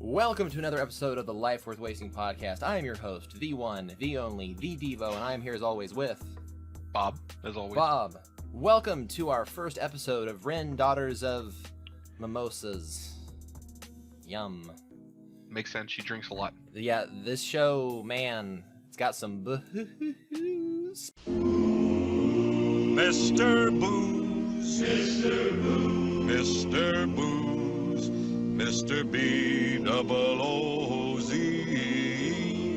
Welcome to another episode of the Life Worth Wasting podcast. I am your host, the one, the only, the Devo, and I am here as always with... Bob, as always. Bob. Welcome to our first episode of RIN, Daughters of Mimosas. Yum. Makes sense, she drinks a lot. Yeah, this show, man, it's got some booze. Mr. Booze, Mr. Booze, Mr. Booze, Mr. B-double-O-Z.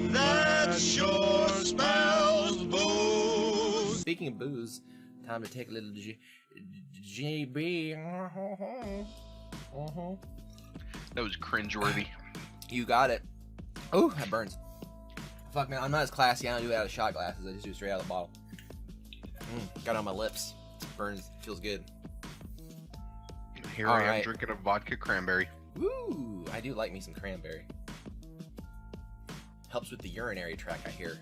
That sure spells booze. Speaking of booze, time to take a little GB. That was cringeworthy. You got it. Oh, that burns. Fuck, man, I'm not as classy. I don't do it out of shot glasses. I just do it straight out of the bottle. Got it on my lips. It burns. Feels good. Here I am drinking a vodka cranberry. Woo! I do like me some cranberry. Helps with the urinary tract, I hear.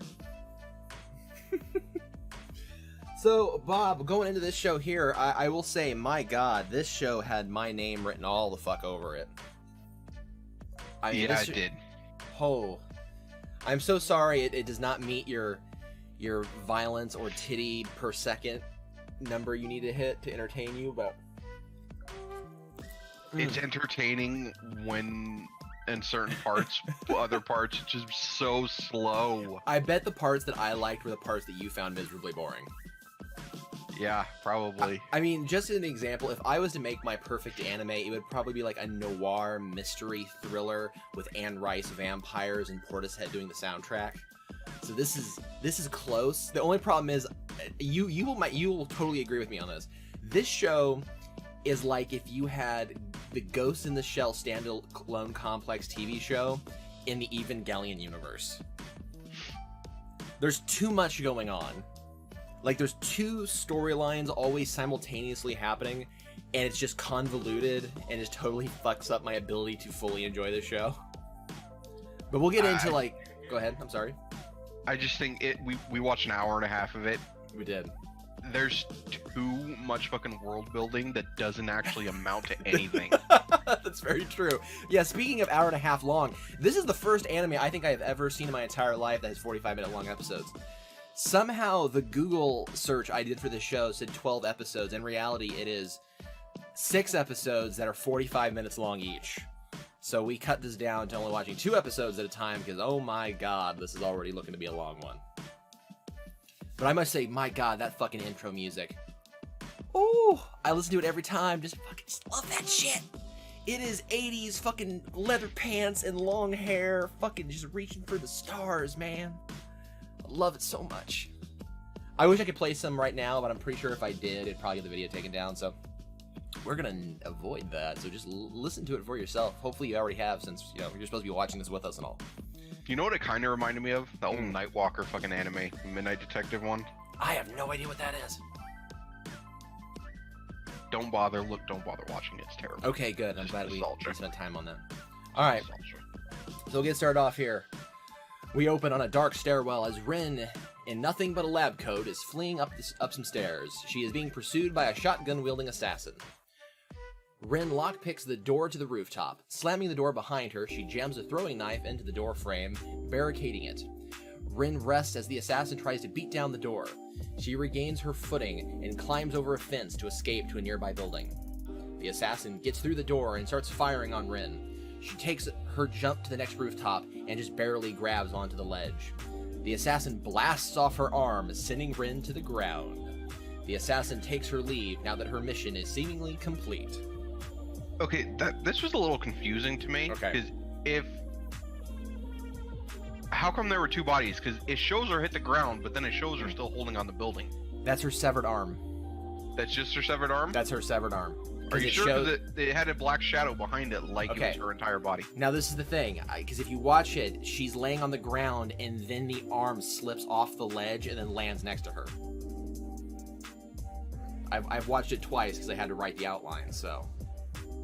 So, Bob, going into this show here, I will say, my God, this show had my name written all the fuck over it. I mean, yeah, it did. Oh, I'm so sorry it does not meet your violence or titty per second number you need to hit to entertain you, but... It's entertaining when in certain parts, other parts it's just so slow. I bet the parts that I liked were the parts that you found miserably boring. Yeah, probably. I mean, just as an example, if I was to make my perfect anime, it would probably be like a noir mystery thriller with Anne Rice vampires and Portishead doing the soundtrack. So this is close. The only problem is, you will totally agree with me on this. This show is like if you had the Ghost in the Shell standalone complex TV show in the Evangelion universe. There's too much going on. Like, there's two storylines always simultaneously happening, and it's just convoluted, and it totally fucks up my ability to fully enjoy the show. But we'll get into, like... Go ahead, I'm sorry. I just think we watched an hour and a half of it. We did. There's too much fucking world building that doesn't actually amount to anything. That's very true. Yeah, speaking of hour and a half long, this is the first anime I think I've ever seen in my entire life that has 45-minute long episodes. Somehow the Google search I did for this show said 12 episodes. In reality, it is 6 episodes that are 45 minutes long each. So we cut this down to only watching 2 episodes at a time because, oh my God, this is already looking to be a long one. But I must say, my God, that fucking intro music. Oh, I listen to it every time. Just love that shit. It is 80s fucking leather pants and long hair, fucking just reaching for the stars, man. I love it so much. I wish I could play some right now, but I'm pretty sure if I did, it'd probably get the video taken down, so we're gonna avoid that. So just listen to it for yourself. Hopefully you already have, since, you know, you're supposed to be watching this with us and all. You know what it kind of reminded me of? The old Nightwalker fucking anime, Midnight Detective one. I have no idea what that is. Don't bother watching it. It's terrible. Okay, good. I'm glad we spent time on that. All right, Nostalgia. so we'll get started off here. We open on a dark stairwell as Rin, in nothing but a lab coat, is fleeing up some stairs. She is being pursued by a shotgun-wielding assassin. Rin lockpicks the door to the rooftop. Slamming the door behind her, she jams a throwing knife into the door frame, barricading it. Rin rests as the assassin tries to beat down the door. She regains her footing and climbs over a fence to escape to a nearby building. The assassin gets through the door and starts firing on Rin. She takes her jump to the next rooftop and just barely grabs onto the ledge. The assassin blasts off her arm, sending Rin to the ground. The assassin takes her leave now that her mission is seemingly complete. Okay, this was a little confusing to me. Okay. Because how come there were 2 bodies? Because it shows her hit the ground, but then it shows her still holding on the building. That's her severed arm. That's just her severed arm? That's her severed arm. Are you sure? Because it had a black shadow behind it, like it was her entire body. Now this is the thing, because if you watch it, she's laying on the ground, and then the arm slips off the ledge and then lands next to her. I've watched it twice because I had to write the outline, so...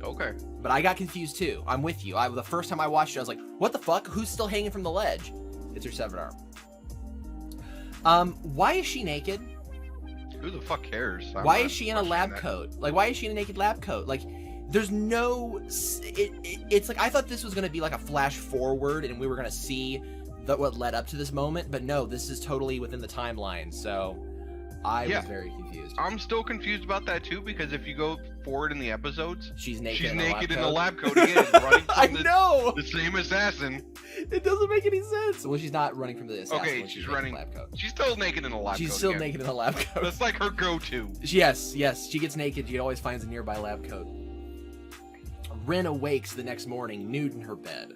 Okay. But I got confused too. I'm with you. The first time I watched it, I was like, what the fuck? Who's still hanging from the ledge? It's her severed arm. Why is she naked? Who the fuck cares? Why is she in a lab coat? Like, why is she in a naked lab coat? Like, There's no... It's like, I thought this was going to be like a flash forward and we were going to see what led up to this moment, but no, this is totally within the timeline, so I was very confused. I'm still confused about that too, because if you go forward in the episodes, she's naked in the the lab coat again, running from the same assassin. It doesn't make any sense. Well, she's not running from the assassin. Okay, when she's running. In the lab coat. She's still naked in the lab coat. She's still naked in the lab coat. That's like her go-to. Yes, she gets naked. She always finds a nearby lab coat. Rin awakes the next morning, nude in her bed.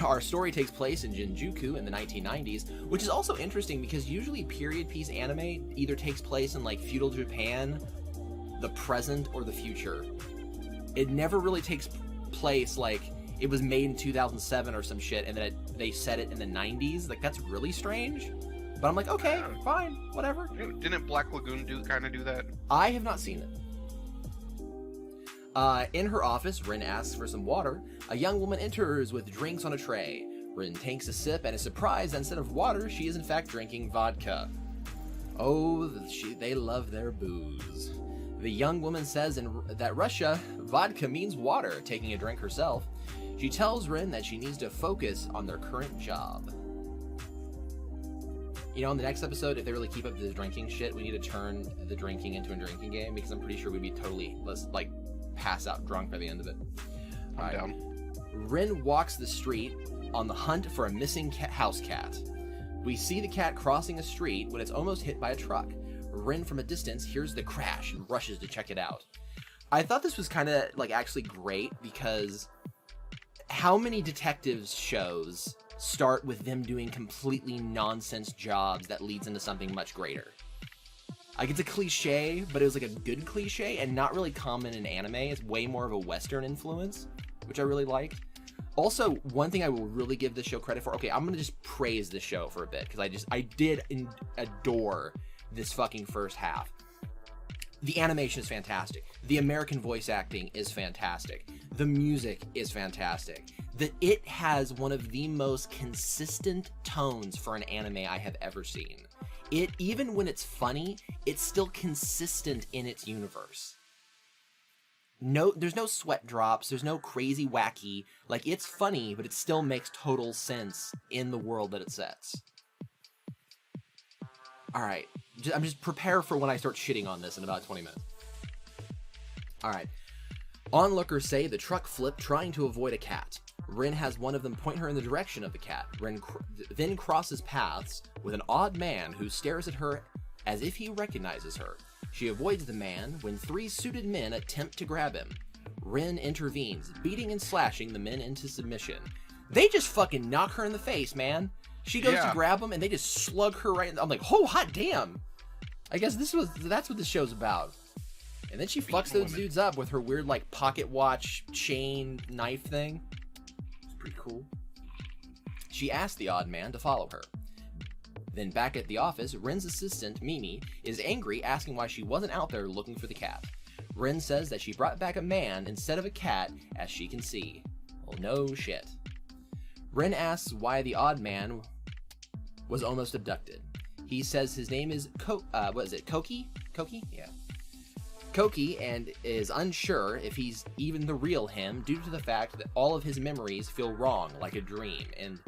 Our story takes place in Shinjuku in the 1990s, which is also interesting because usually period piece anime either takes place in like feudal Japan, the present, or the future. It never really takes place like it was made in 2007 or some shit and then they set it in the 90s. Like, that's really strange. But I'm like, okay, fine, whatever. Didn't Black Lagoon do that? I have not seen it. In her office, Rin asks for some water. A young woman enters with drinks on a tray. Rin takes a sip and is surprised that instead of water, she is in fact drinking vodka. Oh, they love their booze. The young woman says that Russia, vodka means water, taking a drink herself. She tells Rin that she needs to focus on their current job. You know, in the next episode, if they really keep up the drinking shit, we need to turn the drinking into a drinking game, because I'm pretty sure we'd be totally, pass out drunk by the end of it. I'm down. Rin walks the street on the hunt for a missing house cat. We see the cat crossing a street when it's almost hit by a truck. Rin from a distance hears the crash and rushes to check it out. I thought this was kind of actually great, because how many detectives shows start with them doing completely nonsense jobs that leads into something much greater? Like, it's a cliche, but it was like a good cliche and not really common in anime. It's way more of a Western influence, which I really liked. Also, one thing I will really give this show credit for, okay, I'm gonna just praise this show for a bit, because I did adore this fucking first half. The animation is fantastic. The American voice acting is fantastic. The music is fantastic. It has one of the most consistent tones for an anime I have ever seen. Even when it's funny, it's still consistent in its universe. There's no sweat drops, there's no crazy wacky, it's funny, but it still makes total sense in the world that it sets. Alright, I'm just prepare for when I start shitting on this in about 20 minutes. Alright. Onlookers say the truck flipped trying to avoid a cat. Rin has one of them point her in the direction of the cat. Rin then crosses paths with an odd man who stares at her as if he recognizes her. She avoids the man when 3 suited men attempt to grab him. Rin intervenes, beating and slashing the men into submission. They just fucking knock her in the face, man. She goes to grab him and they just slug her right in I'm like, oh, hot damn. I guess that's what this show's about. And then she fucks those dudes up with her weird pocket watch chain knife thing. Pretty cool. She asked the odd man to follow her. Then back at the office, Rin's assistant, Mimi, is angry, asking why she wasn't out there looking for the cat. Rin says that she brought back a man instead of a cat, as she can see. Well, no shit. Rin asks why the odd man was almost abducted. He says his name is Koki? Koki? Yeah. Koki, and is unsure if he's even the real him due to the fact that all of his memories feel wrong like a dream, and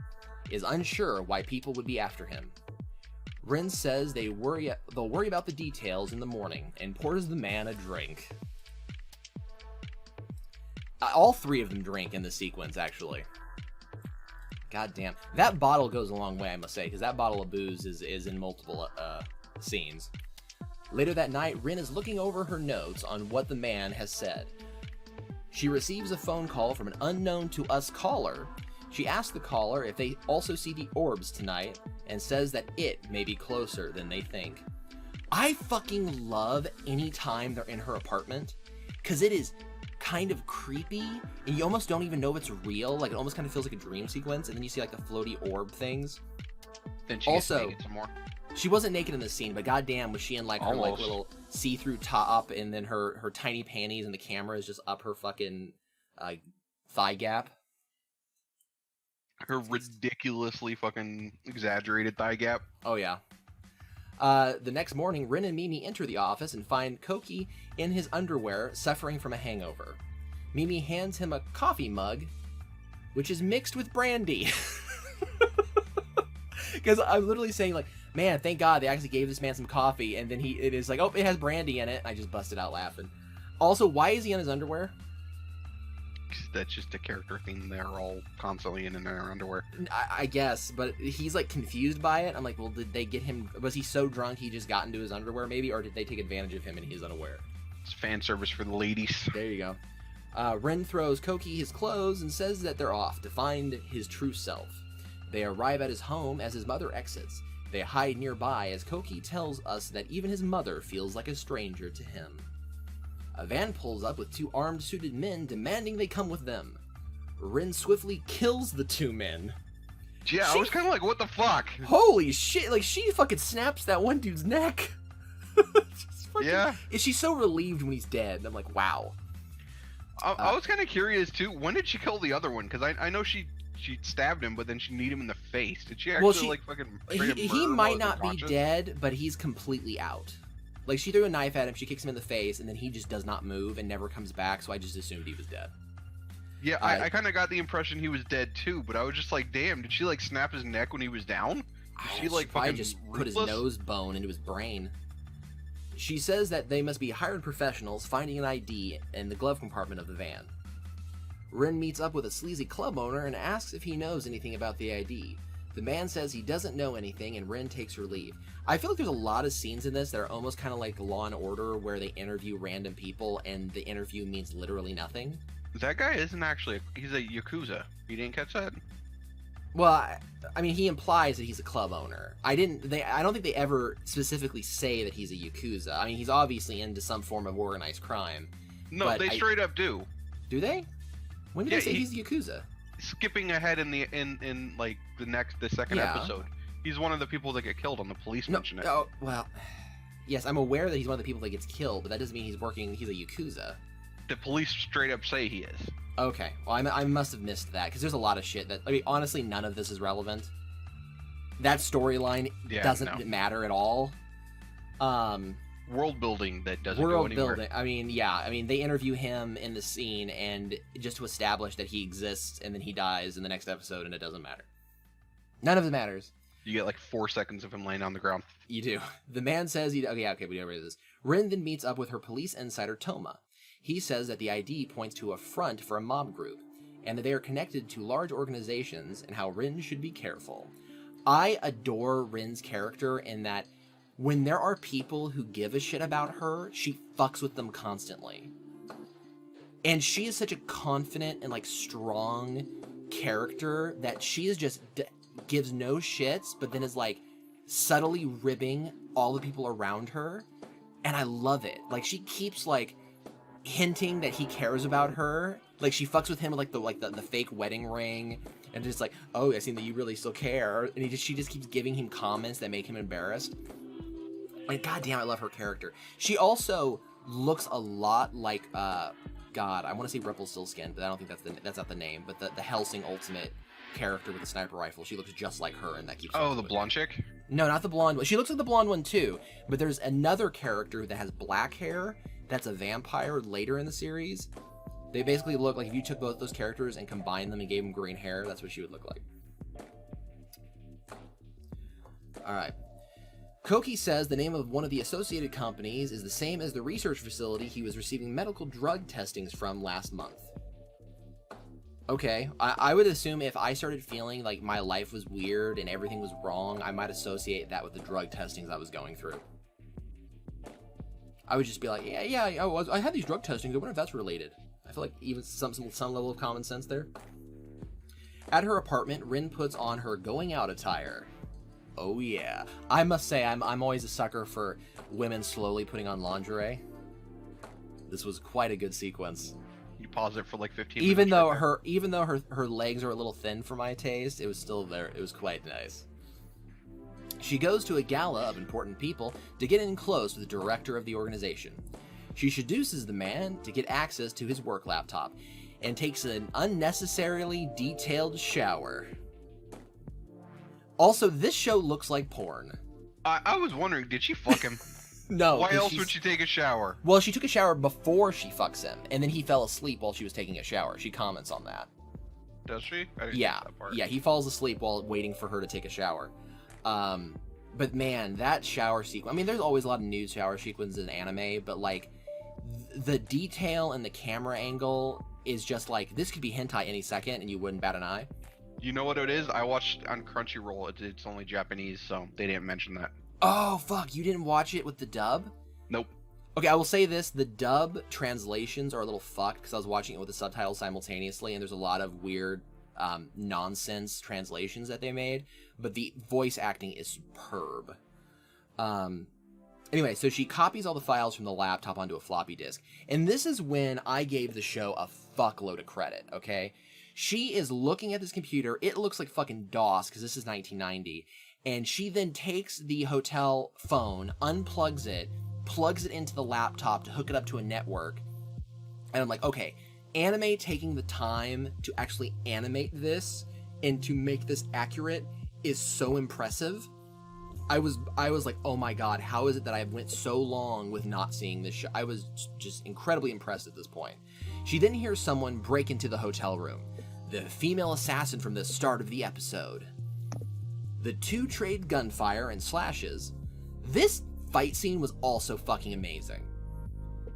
is unsure why people would be after him. Rin says they'll worry about the details in the morning and pours the man a drink. All 3 of them drink in this sequence, actually. God damn. That bottle goes a long way, I must say, because that bottle of booze is in multiple scenes. Later that night, Rin is looking over her notes on what the man has said. She receives a phone call from an unknown to us caller. She asks the caller if they also see the orbs tonight, and says that it may be closer than they think. I fucking love any time they're in her apartment, because it is kind of creepy, and you almost don't even know if it's real. It almost kind of feels like a dream sequence, and then you see the floaty orb things. Then she gets naked some more. She wasn't naked in the scene, but goddamn was she in her little see-through top, and then her tiny panties, and the camera is just up her fucking thigh gap. Her ridiculously fucking exaggerated thigh gap. Oh yeah. The next morning, Rin and Mimi enter the office and find Koki in his underwear, suffering from a hangover. Mimi hands him a coffee mug, which is mixed with brandy. Because I'm literally saying, like, man, thank God they actually gave this man some coffee, and then it is like, oh, it has brandy in it. I just busted out laughing. Also, why is he in his underwear? That's just a character theme. They're all constantly in their underwear. I guess, but he's like confused by it. I'm like, well, did they get him? Was he so drunk he just got into his underwear, maybe, or did they take advantage of him and he's unaware? It's fan service for the ladies. There you go. Rin throws Koki his clothes and says that they're off to find his true self. They arrive at his home as his mother exits. They hide nearby as Koki tells us that even his mother feels like a stranger to him. A van pulls up with two armed, suited men demanding they come with them. Rin swiftly kills the two men. Yeah, I was kind of like, what the fuck? Holy shit, like, she fucking snaps that one dude's neck. Yeah. Is she so relieved when he's dead? I'm like, wow. I was kind of curious, too. When did she kill the other one? Because I know she stabbed him, but then she kneed him in the face. Did she actually, like, fucking straight up murder he him might while not be unconscious? dead, but he's completely out. Like, she threw a knife at him, she kicks him in the face, and then he just does not move and never comes back, so I just assumed he was dead. Yeah, I kind of got the impression he was dead, too, but I was just like, damn, did she, like, snap his neck when he was down? Did she, like, probably fucking just put his ruthless? nose bone into his brain. She says that they must be hired professionals finding an ID in the glove compartment of the van. Rin meets up with a sleazy club owner and asks if he knows anything about the ID. The man says he doesn't know anything, and Rin takes her leave. I feel like there's a lot of scenes in this that are almost kind of like Law and Order, where they interview random people, and the interview means literally nothing. That guy isn't actually... He's a Yakuza. You didn't catch that? Well, I mean, he implies that he's a club owner. I don't think they ever specifically say that he's a Yakuza. I mean, he's obviously into some form of organized crime. No, But they straight up do. Do they? When did Yeah, they say he's a Yakuza? Skipping ahead in like the second Yeah. episode. He's one of the people that get killed on the police mention it. Oh, well, yes, I'm aware that he's one of the people that gets killed, but that doesn't mean he's a Yakuza. The police straight up say he is. Okay, well, I must have missed that, because there's a lot of shit that, I mean, honestly, none of this is relevant. That storyline doesn't matter at all. World building that doesn't go World anywhere. building, I mean, they interview him in the scene, and just to establish that he exists, and then he dies in the next episode, and it doesn't matter. None of it matters. You get like 4 seconds of him laying on the ground. You do. The man says we know where this. Rin then meets up with her police insider Toma. He says that the ID points to a front for a mob group, and that they are connected to large organizations, and how Rin should be careful. I adore Rin's character in that when there are people who give a shit about her, she fucks with them constantly. And she is such a confident and, like, strong character that she is just gives no shits, but then is, like, subtly ribbing all the people around her. And I love it. Like, she keeps, like, hinting that he cares about her. Like, she fucks with him with, like, the fake wedding ring. And just like, oh, I seen that you really still care. And she just keeps giving him comments that make him embarrassed. Like, goddamn, I love her character. She also looks a lot like, God, I want to say Rumpelstiltskin, but I don't think that's not the name. But the Helsing Ultimate character with the sniper rifle, she looks just like her, and that keeps. Oh, the blonde chick? No, not the blonde one. She looks like the blonde one too. But there's another character that has black hair. That's a vampire later in the series. They basically look like if you took both those characters and combined them and gave them green hair, that's what she would look like. All right. Koki says the name of one of the associated companies is the same as the research facility he was receiving medical drug testings from last month. Okay, I would assume if I started feeling like my life was weird and everything was wrong, I might associate that with the drug testings I was going through. I would just be like, I had these drug testings, I wonder if that's related. I feel like even some level of common sense there. At her apartment, Rin puts on her going out attire. Oh yeah. I must say, I'm always a sucker for women slowly putting on lingerie. This was quite a good sequence. You pause it for like 15 even minutes. Even though her legs are a little thin for my taste, it was still there. It was quite nice. She goes to a gala of important people to get in close with the director of the organization. She seduces the man to get access to his work laptop and takes an unnecessarily detailed shower. Also, this show looks like porn. I was wondering, did she fuck him? No. Why else would she take a shower? Well, she took a shower before she fucks him, and then he fell asleep while she was taking a shower. She comments on that. Does she? I didn't Yeah. get that part. Yeah, he falls asleep while waiting for her to take a shower. But man, that shower sequence. I mean, there's always a lot of nude shower sequences in anime, but like the detail and the camera angle is just like, this could be hentai any second and you wouldn't bat an eye. You know what it is? I watched on Crunchyroll. It's only Japanese, so they didn't mention that. Oh, fuck. You didn't watch it with the dub? Nope. Okay, I will say this. The dub translations are a little fucked because I was watching it with the subtitles simultaneously, and there's a lot of weird nonsense translations that they made, but the voice acting is superb. Anyway, so she copies all the files from the laptop onto a floppy disk, and this is when I gave the show a fuckload of credit, okay? She is looking at this computer. It looks like fucking DOS because this is 1990. And she then takes the hotel phone, unplugs it, plugs it into the laptop to hook it up to a network. And I'm like, okay, anime taking the time to actually animate this and to make this accurate is so impressive. I was like, oh my god, how is it that I went so long with not seeing this show? I was just incredibly impressed at this point. She then hears someone break into the hotel room. The female assassin from the start of the episode. The two trade gunfire and slashes. This fight scene was also fucking amazing.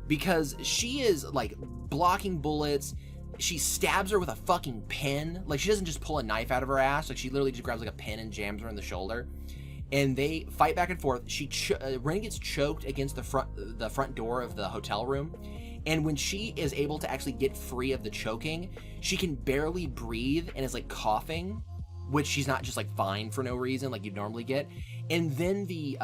Because she is, like, blocking bullets. She stabs her with a fucking pen. Like, she doesn't just pull a knife out of her ass. Like, she literally just grabs, like, a pen and jams her in the shoulder. And they fight back and forth. Ren gets choked against the front door of the hotel room. And when she is able to actually get free of the choking, she can barely breathe and is, like, coughing. Which she's not just like fine for no reason like you'd normally get. And then the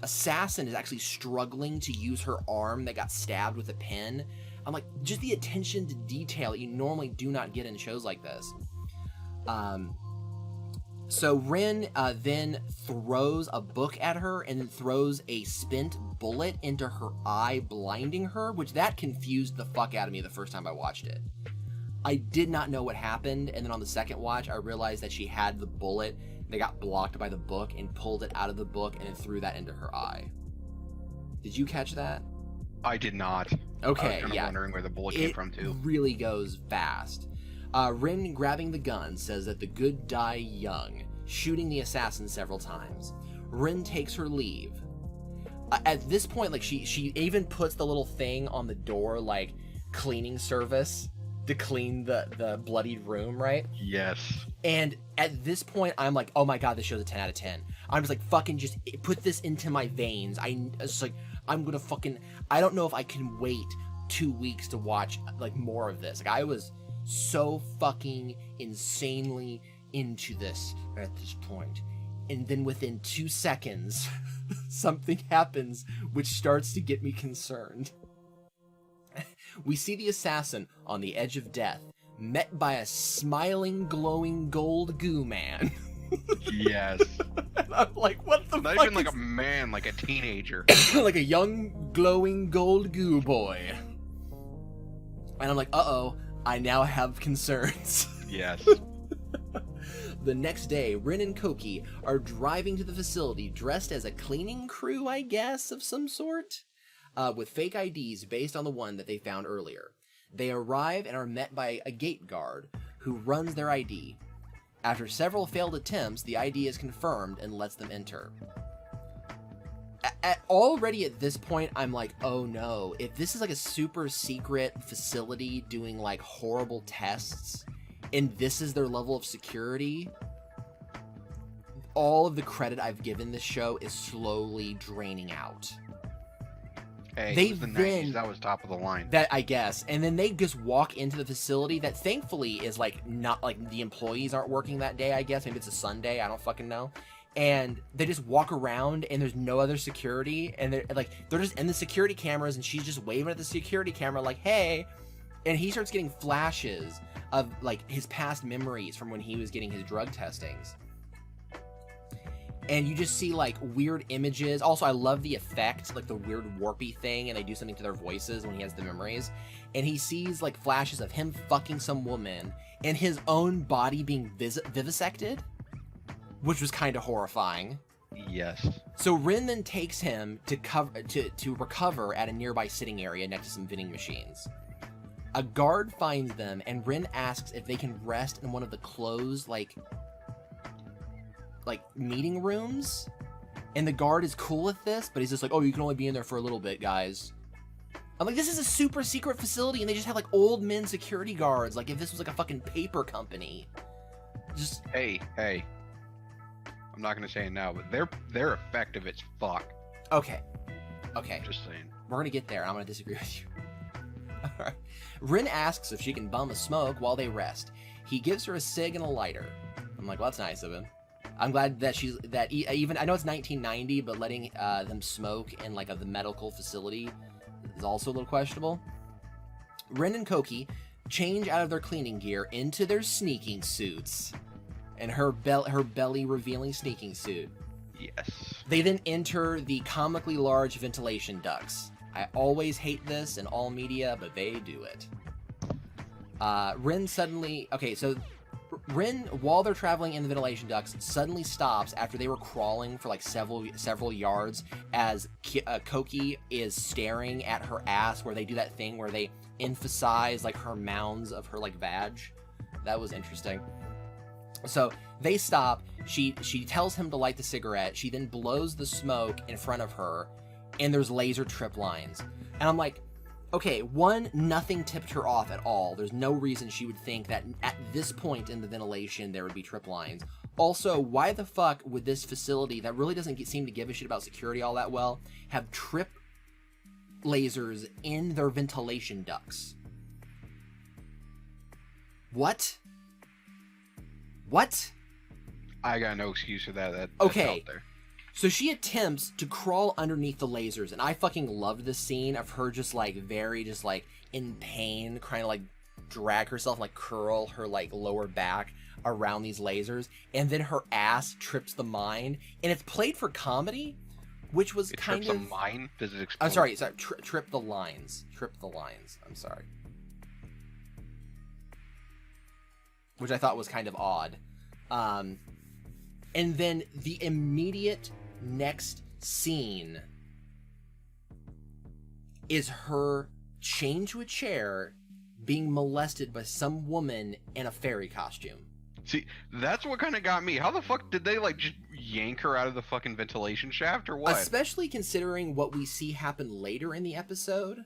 assassin is actually struggling to use her arm that got stabbed with a pen. I'm like, just the attention to detail that you normally do not get in shows like this. So Ren then throws a book at her and then throws a spent bullet into her eye, blinding her, which that confused the fuck out of me the first time I watched it. I did not know what happened, and then on the second watch, I realized that she had the bullet that got blocked by the book and pulled it out of the book and then threw that into her eye. Did you catch that? I did not. Okay, I was kind of wondering where the bullet came from, too. It really goes fast. Rin, grabbing the gun, says that the good die young, shooting the assassin several times. Rin takes her leave. At this point, like, she even puts the little thing on the door, like, cleaning service, to clean the bloodied room, right? Yes. And at this point, I'm like, oh my god, this show's a 10 out of 10. I'm just like, fucking just put this into my veins. It's like, I'm gonna fucking, I don't know if I can wait 2 weeks to watch, like, more of this. Like, I was so fucking insanely into this at this point. And then within 2 seconds, something happens which starts to get me concerned. We see the assassin on the edge of death, met by a smiling, glowing gold goo man. Yes. And I'm like, what the fuck? Not even like a man, like a teenager. Like a young, glowing gold goo boy. And I'm like, uh-oh, I now have concerns. Yes. The next day, Rin and Koki are driving to the facility dressed as a cleaning crew, I guess, of some sort. With fake IDs based on the one that they found earlier. They arrive and are met by a gate guard who runs their ID. After several failed attempts, the ID is confirmed and lets them enter. Already at this point, I'm like, oh no, if this is like a super secret facility doing like horrible tests, and this is their level of security, all of the credit I've given this show is slowly draining out. Hey, They it was the then- 90s. That was top of the line. That, I guess. And then they just walk into the facility that thankfully is like not like the employees aren't working that day, I guess. Maybe it's a Sunday. I don't fucking know. And they just walk around and there's no other security. And they're just in the security cameras and she's just waving at the security camera like, hey. And he starts getting flashes of like his past memories from when he was getting his drug testings. And you just see like weird images. Also, I love the effect, like the weird warpy thing, and they do something to their voices when he has the memories. And he sees like flashes of him fucking some woman and his own body being vivisected, which was kind of horrifying. Yes. So Rin then takes him to recover at a nearby sitting area next to some vending machines. A guard finds them, and Rin asks if they can rest in one of the closed, like meeting rooms. And the guard is cool with this, but he's just like, oh, you can only be in there for a little bit, guys. I'm like, this is a super secret facility, and they just have like old men security guards. Like if this was like a fucking paper company. Just hey. I'm not gonna say it now, but they're effective as fuck. Okay. Just saying. We're gonna get there. I'm gonna disagree with you. All right. Rin asks if she can bum a smoke while they rest. He gives her a cig and a lighter. I'm like, well, that's nice of him. I'm glad that even I know it's 1990, but letting them smoke in like the medical facility is also a little questionable. Rin and Koki change out of their cleaning gear into their sneaking suits, and her belly revealing sneaking suit. Yes. They then enter the comically large ventilation ducts. I always hate this in all media, but they do it. Rin suddenly... Okay, so Rin, while they're traveling in the ventilation ducts, suddenly stops after they were crawling for like several yards as Koki is staring at her ass, where they do that thing where they emphasize like her mounds of her like vag. That was interesting. So they stop. She tells him to light the cigarette. She then blows the smoke in front of her, and there's laser trip lines. And I'm like, okay, one, nothing tipped her off at all. There's no reason she would think that at this point in the ventilation there would be trip lines. Also, why the fuck would this facility that really doesn't seem to give a shit about security all that well have trip lasers in their ventilation ducts? What? I got no excuse for that. That's okay. out there. So she attempts to crawl underneath the lasers, and I fucking loved this scene of her just like in pain, trying to like drag herself, like curl her like lower back around these lasers, and then her ass trips the mine, and it's played for comedy, which was kind of... Trips a mine? Does it explode? I'm sorry, trip the lines. I'm sorry. Which I thought was kind of odd. And then the immediate next scene is her chained to a chair being molested by some woman in a fairy costume. See, that's what kind of got me. How the fuck did they like just yank her out of the fucking ventilation shaft or what? Especially considering what we see happen later in the episode.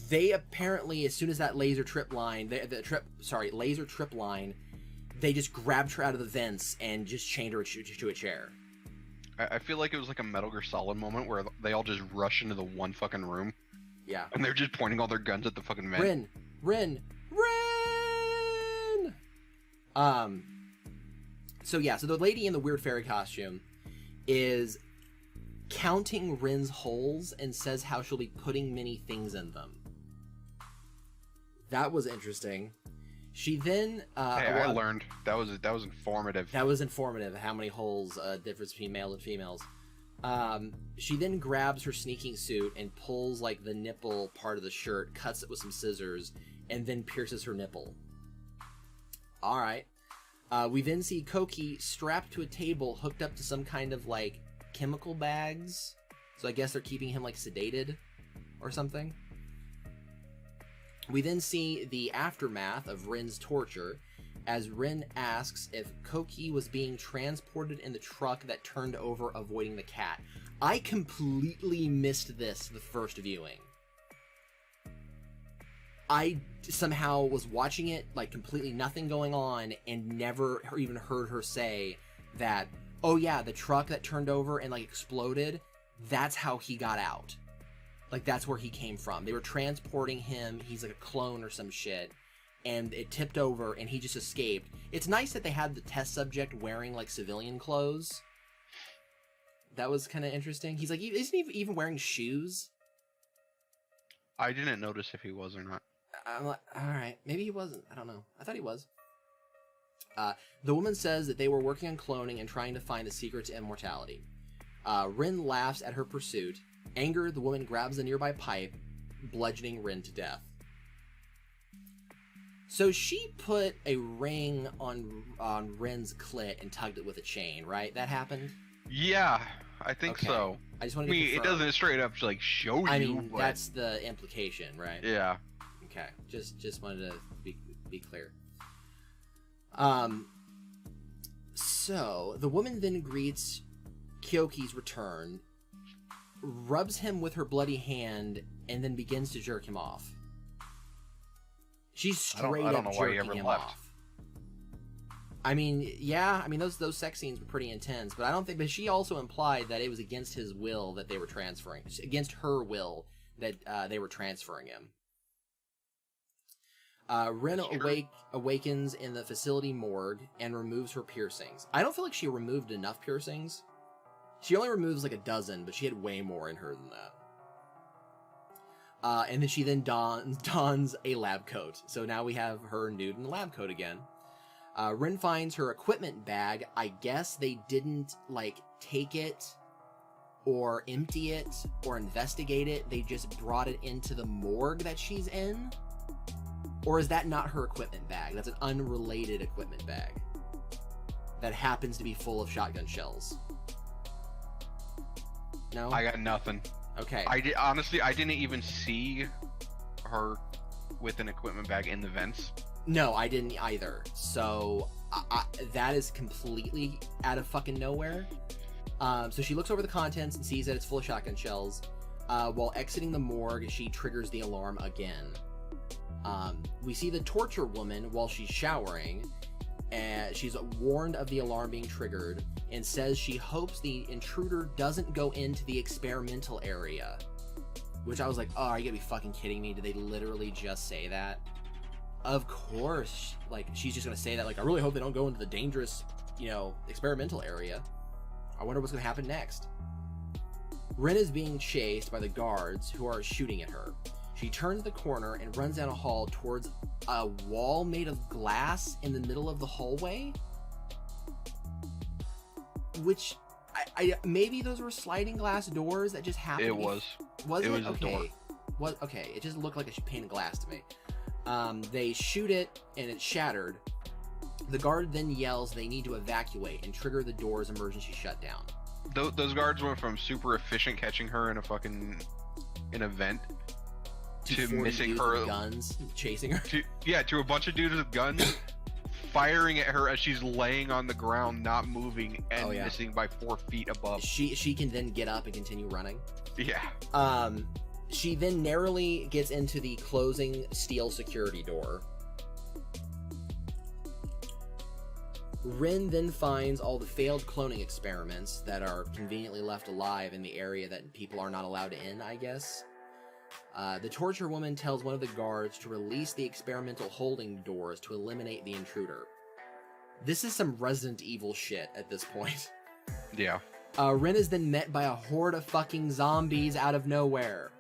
They apparently, as soon as that laser trip line, laser trip line, they just grabbed her out of the vents and just chained her to a chair. I feel like it was like a Metal Gear Solid moment where they all just rush into the one fucking room. Yeah. And they're just pointing all their guns at the fucking men. Rin! So the lady in the weird fairy costume is counting Rin's holes and says how she'll be putting many things in them. That was interesting. She then I learned that was informative. That was informative. How many holes difference between males and females. She then grabs her sneaking suit and pulls like the nipple part of the shirt, cuts it with some scissors, and then pierces her nipple. All right. We then see Koki strapped to a table, hooked up to some kind of like chemical bags. So I guess they're keeping him like sedated or something. We then see the aftermath of Rin's torture, as Rin asks if Koki was being transported in the truck that turned over avoiding the cat. I completely missed this the first viewing. I somehow was watching it, like completely nothing going on, and never even heard her say that, oh yeah, the truck that turned over and like exploded, that's how he got out. Like, that's where he came from. They were transporting him. He's like a clone or some shit. And it tipped over, and he just escaped. It's nice that they had the test subject wearing, like, civilian clothes. That was kind of interesting. He's like, isn't he even wearing shoes? I didn't notice if he was or not. I'm like, alright. Maybe he wasn't. I don't know. I thought he was. The woman says that they were working on cloning and trying to find the secret to immortality. Rin laughs at her pursuit. Angered, the woman grabs a nearby pipe, bludgeoning Rin to death. So she put a ring on Ren's clit and tugged it with a chain, right? That happened? Yeah, I think so. I just want I to mean, it doesn't straight up like show you. I mean, but... that's the implication, right? Yeah. Okay. Just wanted to be clear. So the woman then greets Kyoki's return, rubs him with her bloody hand, and then begins to jerk him off. She's straight up jerking him off. I mean, yeah, I mean those sex scenes were pretty intense, but I don't think. But she also implied that it was against his will that they were transferring, against her will that they were transferring him. Rin awakens in the facility morgue and removes her piercings. I don't feel like she removed enough piercings. She only removes like a dozen, but she had way more in her than that. And then she dons a lab coat. So now we have her nude in the lab coat again. Rin finds her equipment bag. I guess they didn't, like, take it or empty it or investigate it. They just brought it into the morgue that she's in. Or is that not her equipment bag? That's an unrelated equipment bag that happens to be full of shotgun shells. No? I got nothing. Okay. Honestly, I didn't even see her with an equipment bag in the vents. No, I didn't either. So that is completely out of fucking nowhere. So she looks over the contents and sees that it's full of shotgun shells. While exiting the morgue, she triggers the alarm again. We see the torture woman while she's showering, and she's warned of the alarm being triggered and says she hopes the intruder doesn't go into the experimental area. Which I was like, oh, are you gonna be fucking kidding me? Did they literally just say that? Of course, like, she's just gonna say that, like, I really hope they don't go into the dangerous, experimental area. I wonder what's gonna happen next. Rin is being chased by the guards who are shooting at her. She turns the corner and runs down a hall towards a wall made of glass in the middle of the hallway. Which, I maybe those were sliding glass doors that just happened. It was. Was it? It was Okay. a door. Okay, it just looked like a pane of glass to me. They shoot it and it's shattered. The guard then yells they need to evacuate and trigger the door's emergency shutdown. Those guards went from super efficient catching her in a vent to missing her with guns, chasing her. To a bunch of dudes with guns firing at her as she's laying on the ground, not moving, and missing by 4 feet above. She can then get up and continue running. Yeah. She then narrowly gets into the closing steel security door. Rin then finds all the failed cloning experiments that are conveniently left alive in the area that people are not allowed in, I guess. The torture woman tells one of the guards to release the experimental holding doors to eliminate the intruder. This is some Resident Evil shit at this point. Yeah. Rin is then met by a horde of fucking zombies out of nowhere.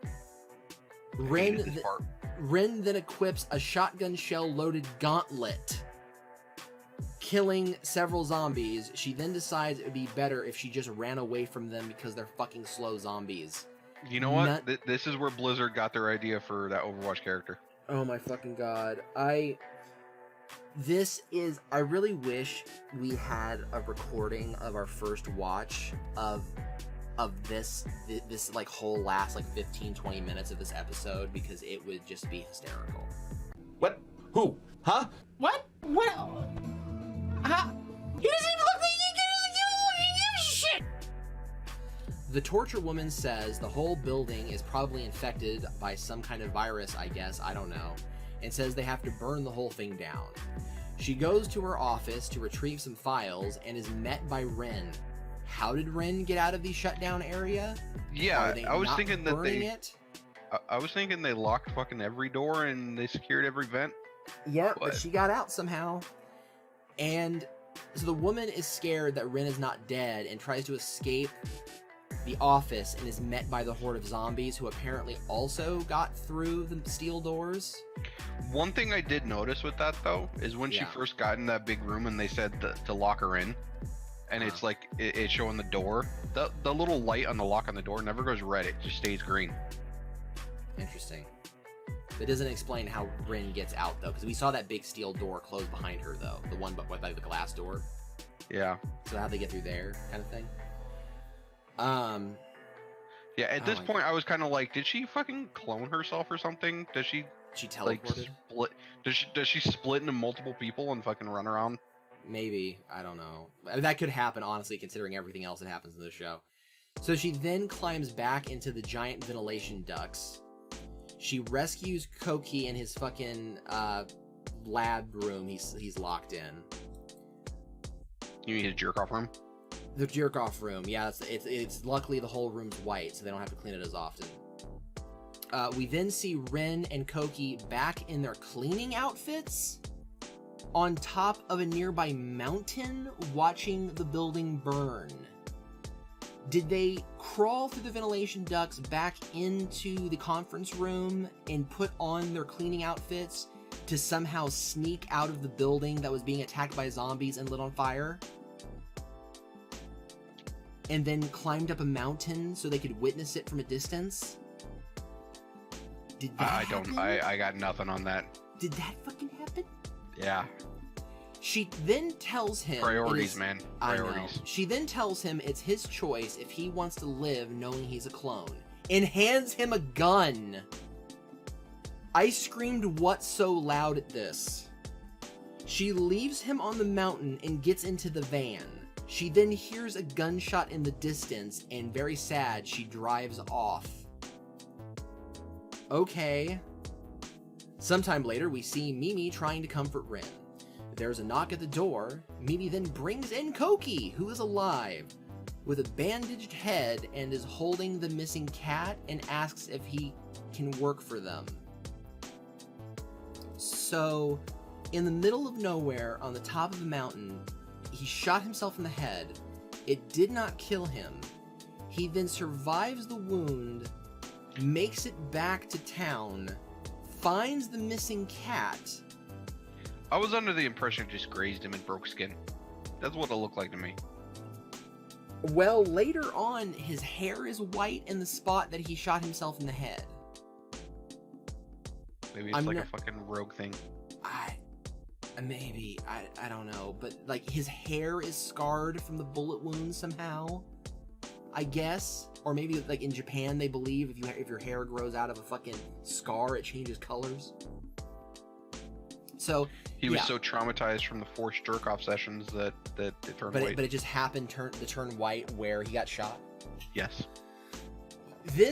Rin then equips a shotgun shell-loaded gauntlet, killing several zombies. She then decides it would be better if she just ran away from them because they're fucking slow zombies. You know what? This is where Blizzard got their idea for that Overwatch character. Oh my fucking god. I really wish we had a recording of our first watch of this like whole last like 15-20 minutes of this episode, because it would just be hysterical. What? Who? Huh? What? What? Huh? He doesn't even look like he gives a shit! The torture woman says the whole building is probably infected by some kind of virus, I guess, I don't know, and says they have to burn the whole thing down. She goes to her office to retrieve some files and is met by Rin. How did Rin get out of the shutdown area? Yeah, I was thinking that I was thinking they locked fucking every door and they secured every vent. Yep, but she got out somehow. And so the woman is scared that Rin is not dead and tries to escape the office and is met by the horde of zombies who apparently also got through the steel doors. One thing I did notice with that, though, is when she first got in that big room and they said to lock her in, and it's like it's showing the door, the little light on the lock on the door never goes red, it just stays green. Interesting. That doesn't explain how Rin gets out, though, because we saw that big steel door close behind her, though. The one by the glass door. Yeah. So how'd they get through there, kind of thing? Yeah, at this point, I was kind of like, did she fucking clone herself or something? Does she... She teleported? Like, split? Does she split into multiple people and fucking run around? Maybe. I don't know. That could happen, honestly, considering everything else that happens in the show. So she then climbs back into the giant ventilation ducts. She rescues Koki in his fucking lab room he's locked in. You mean a jerk-off room? The jerk-off room, yeah. It's luckily the whole room's white, so they don't have to clean it as often. We then see Rin and Koki back in their cleaning outfits on top of a nearby mountain watching the building burn. Did they crawl through the ventilation ducts back into the conference room and put on their cleaning outfits to somehow sneak out of the building that was being attacked by zombies and lit on fire? And then climbed up a mountain so they could witness it from a distance? Did that happen? I got nothing on that. Did that fucking happen? Yeah. She then tells him... Priorities, man. Priorities. I know. She then tells him it's his choice if he wants to live knowing he's a clone. And hands him a gun. I screamed what so loud at this. She leaves him on the mountain and gets into the van. She then hears a gunshot in the distance and, very sad, she drives off. Okay. Sometime later, we see Mimi trying to comfort Rin. There's a knock at the door. Mimi then brings in Koki, who is alive, with a bandaged head and is holding the missing cat and asks if he can work for them. So, in the middle of nowhere, on the top of a mountain, he shot himself in the head. It did not kill him. He then survives the wound, makes it back to town, finds the missing cat. I was under the impression it just grazed him and broke skin. That's what it looked like to me. Well, later on, his hair is white in the spot that he shot himself in the head. Maybe it's a fucking rogue thing. Maybe. I don't know. But, like, his hair is scarred from the bullet wound somehow, I guess. Or maybe, like, in Japan, they believe if your hair grows out of a fucking scar, it changes colors. So he was so traumatized from the forced jerk-off sessions that it turned white. But it just happened to turn white where he got shot. Yes. Man.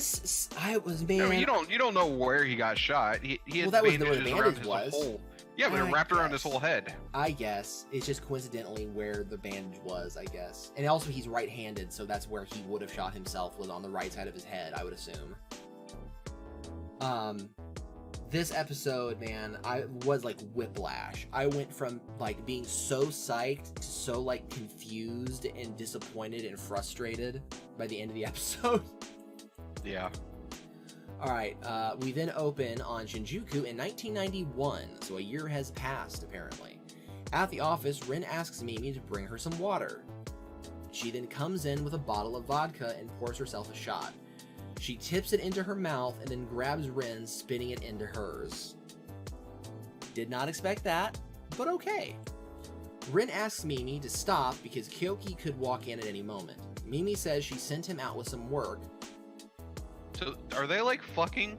I mean, you don't know where he got shot. He had that was where the bandages around bandage his was. whole. Yeah, but it wrapped around his whole head. I guess it's just coincidentally where the bandage was. I guess, and also he's right-handed, so that's where he would have shot himself, was on the right side of his head, I would assume. This episode, man, I was like whiplash. I went from like being so psyched to so like confused and disappointed and frustrated by the end of the episode. Yeah. Alright, we then open on Shinjuku in 1991, so a year has passed, apparently. At the office, Rin asks Mimi to bring her some water. She then comes in with a bottle of vodka and pours herself a shot. She tips it into her mouth and then grabs Rin, spitting it into hers. Did not expect that, but okay. Rin asks Mimi to stop because Kyoki could walk in at any moment. Mimi says she sent him out with some work. So, are they like fucking?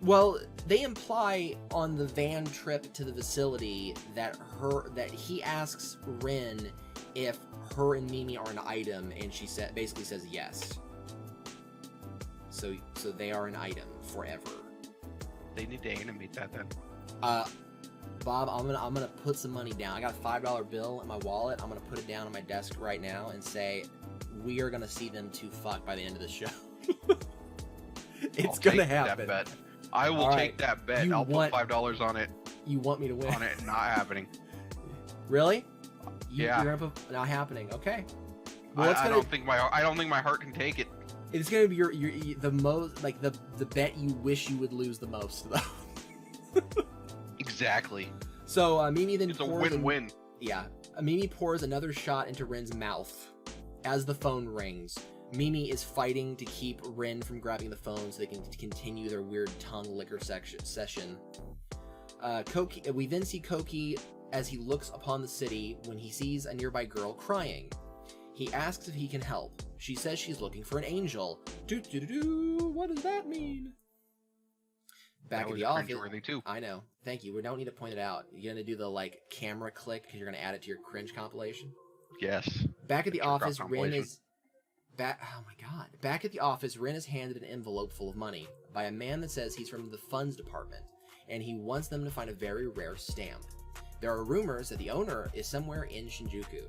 Well, they imply on the van trip to the facility that he asks Rin if her and Mimi are an item, and she basically says yes. So they are an item forever. They need to animate that then. Bob, I'm gonna put some money down. I got a $5 bill in my wallet. I'm gonna put it down on my desk right now and say we are gonna see them two fuck by the end of the show. It's gonna happen. That bet. I will take that bet. I'll put $5 on it. You want me to win? On it not happening. Really? Yeah. You're not happening. Okay. Well, I don't think my heart can take it. It's gonna be the most like the bet you wish you would lose the most though. Exactly. So Mimi then it's a win-win. Yeah. Mimi pours another shot into Rin's mouth as the phone rings. Mimi is fighting to keep Rin from grabbing the phone so they can continue their weird tongue licker session. We then see Koki as he looks upon the city when he sees a nearby girl crying. He asks if he can help. She says she's looking for an angel. What does that mean? Back at the office. Too. I know. Thank you. We don't need to point it out. You're gonna do the camera click because you're gonna add it to your cringe compilation. Yes. Back at the office, Rin is back. Oh my god. Back at the office, Rin is handed an envelope full of money by a man that says he's from the funds department, and he wants them to find a very rare stamp. There are rumors that the owner is somewhere in Shinjuku.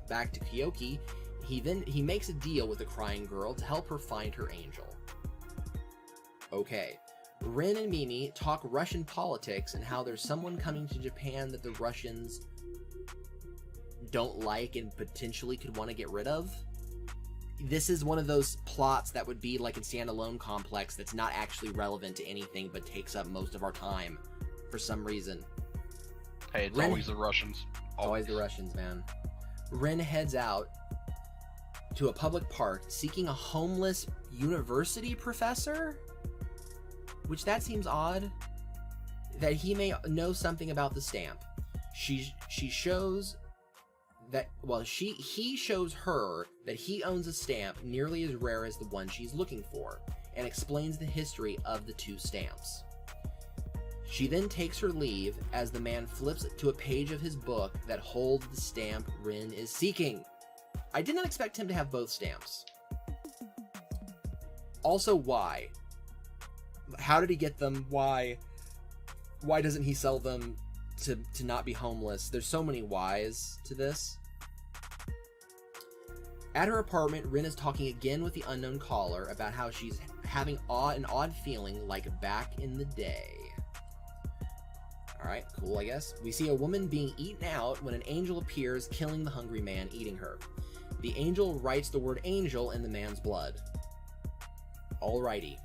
Back to Kyoki, he makes a deal with the crying girl to help her find her angel. Okay. Rin and Mimi talk Russian politics and how there's someone coming to Japan that the Russians don't like and potentially could want to get rid of. This is one of those plots that would be like in Standalone Complex that's not actually relevant to anything but takes up most of our time for some reason. Hey, it's always the Russians. Always the Russians, man. Rin heads out to a public park seeking a homeless university professor? Which that seems odd. That he may know something about the stamp. She shows that, well, he shows her that he owns a stamp nearly as rare as the one she's looking for, and explains the history of the two stamps. She then takes her leave as the man flips to a page of his book that holds the stamp Rin is seeking. I did not expect him to have both stamps. Also, why? How did he get them? Why doesn't he sell them to not be homeless? There's so many whys to this. At her apartment, Rin is talking again with the unknown caller about how she's having an odd feeling like back in the day. Alright, cool, I guess. We see a woman being eaten out when an angel appears, killing the hungry man eating her. The angel writes the word angel in the man's blood. Alrighty.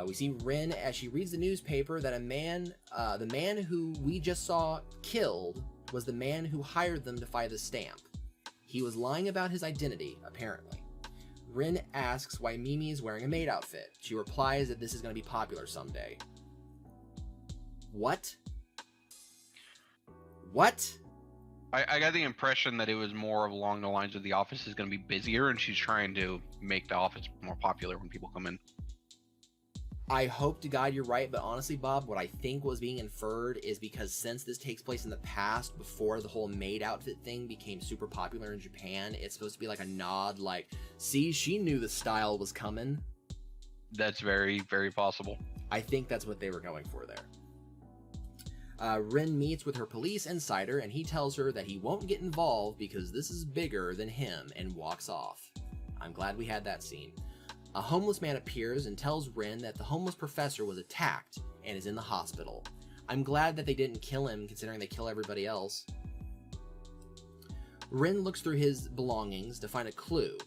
We see Rin as she reads the newspaper that the man who we just saw killed was the man who hired them to buy the stamp. He was lying about his identity, apparently. Rin asks why Mimi is wearing a maid outfit. She replies that this is going to be popular someday. What? What? I got the impression that it was more along the lines of the office is going to be busier and she's trying to make the office more popular when people come in. I hope to God you're right, but honestly, Bob, what I think was being inferred is because since this takes place in the past, before the whole maid outfit thing became super popular in Japan, it's supposed to be like a nod, like, see, she knew the style was coming. That's very, very possible. I think that's what they were going for there. Rin meets with her police insider, and he tells her that he won't get involved because this is bigger than him, and walks off. I'm glad we had that scene. A homeless man appears and tells Rin that the homeless professor was attacked and is in the hospital. I'm glad that they didn't kill him, considering they kill everybody else. Rin looks through his belongings to find a clue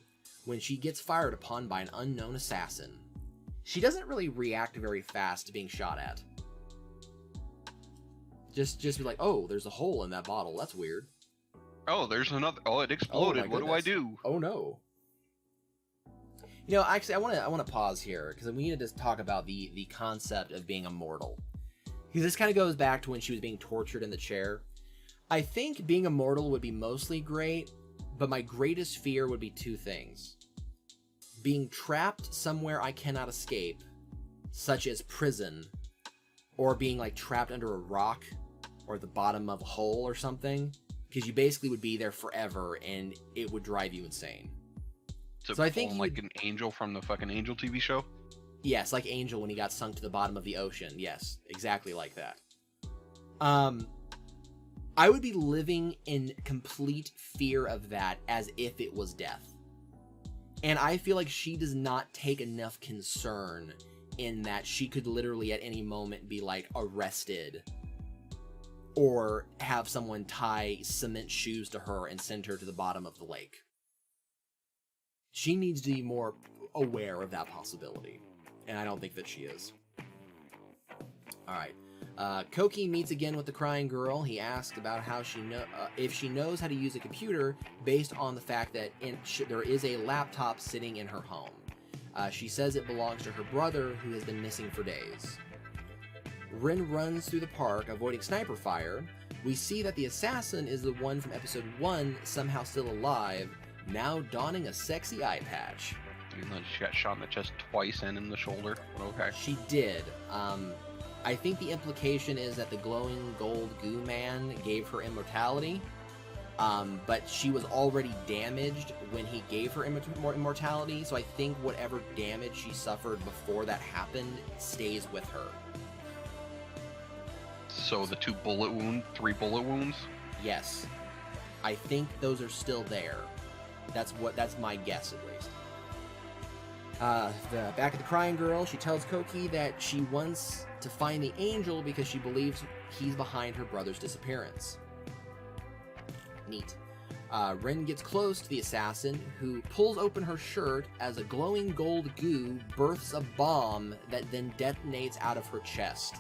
when she gets fired upon by an unknown assassin. She doesn't really react very fast to being shot at. Just be like, oh, there's a hole in that bottle. That's weird. Oh, there's another. Oh, it exploded. Oh, what do I do? Oh no. You know, actually, I want to pause here because we need to talk about the concept of being immortal. Because this kind of goes back to when she was being tortured in the chair. I think being immortal would be mostly great, but my greatest fear would be two things. Being trapped somewhere I cannot escape, such as prison, or being like trapped under a rock or the bottom of a hole or something, because you basically would be there forever and it would drive you insane. So I think like an angel from the fucking Angel TV show? Yes, like Angel when he got sunk to the bottom of the ocean. Yes, exactly like that. I would be living in complete fear of that as if it was death. And I feel like she does not take enough concern in that she could literally at any moment be like arrested or have someone tie cement shoes to her and send her to the bottom of the lake. She needs to be more aware of that possibility, and I don't think that she is. Alright, Koki meets again with the crying girl. He asks about how if she knows how to use a computer based on the fact that there is a laptop sitting in her home. She says it belongs to her brother, who has been missing for days. Rin runs through the park, avoiding sniper fire. We see that the assassin is the one from episode 1, somehow still alive, now donning a sexy eye patch. Even though she got shot in the chest twice and in the shoulder. Okay. She did. I think the implication is that the glowing gold goo man gave her immortality, but she was already damaged when he gave her immortality, so I think whatever damage she suffered before that happened stays with her. So the 3 bullet wounds? Yes. I think those are still there. That's my guess, at least. Back at the crying girl, she tells Koki that she wants to find the angel because she believes he's behind her brother's disappearance. Neat. Rin gets close to the assassin, who pulls open her shirt as a glowing gold goo births a bomb that then detonates out of her chest.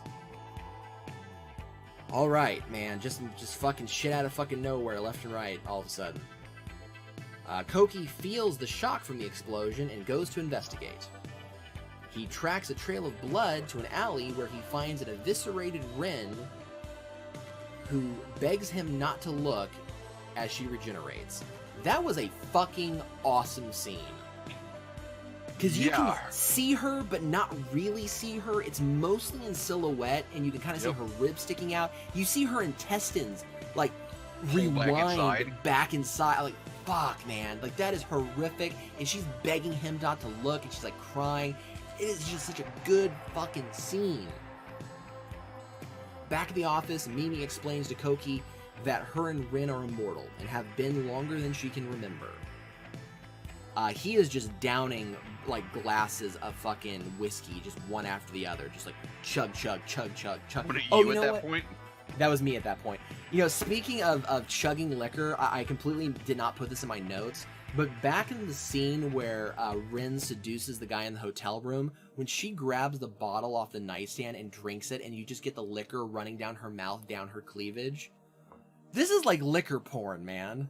Alright, man, just fucking shit out of fucking nowhere, left and right, all of a sudden. Koki feels the shock from the explosion and goes to investigate. He tracks a trail of blood to an alley where he finds an eviscerated Rin, who begs him not to look as she regenerates. That was a fucking awesome scene. Because you can see her, but not really see her. It's mostly in silhouette, and you can kind of see her ribs sticking out. You see her intestines, like, rewind back inside. Like, fuck, man. Like, that is horrific. And she's begging him not to look, and she's, like, crying. It is just such a good fucking scene. Back at the office, Mimi explains to Koki that her and Rin are immortal and have been longer than she can remember. He is just downing, like, glasses of fucking whiskey, just one after the other, just like chug, chug, chug, chug, chug. What are you at that point? That was me at that point. You know, speaking of chugging liquor, I completely did not put this in my notes, but back in the scene where Rin seduces the guy in the hotel room, when she grabs the bottle off the nightstand and drinks it, and you just get the liquor running down her mouth, down her cleavage. This is like liquor porn, man.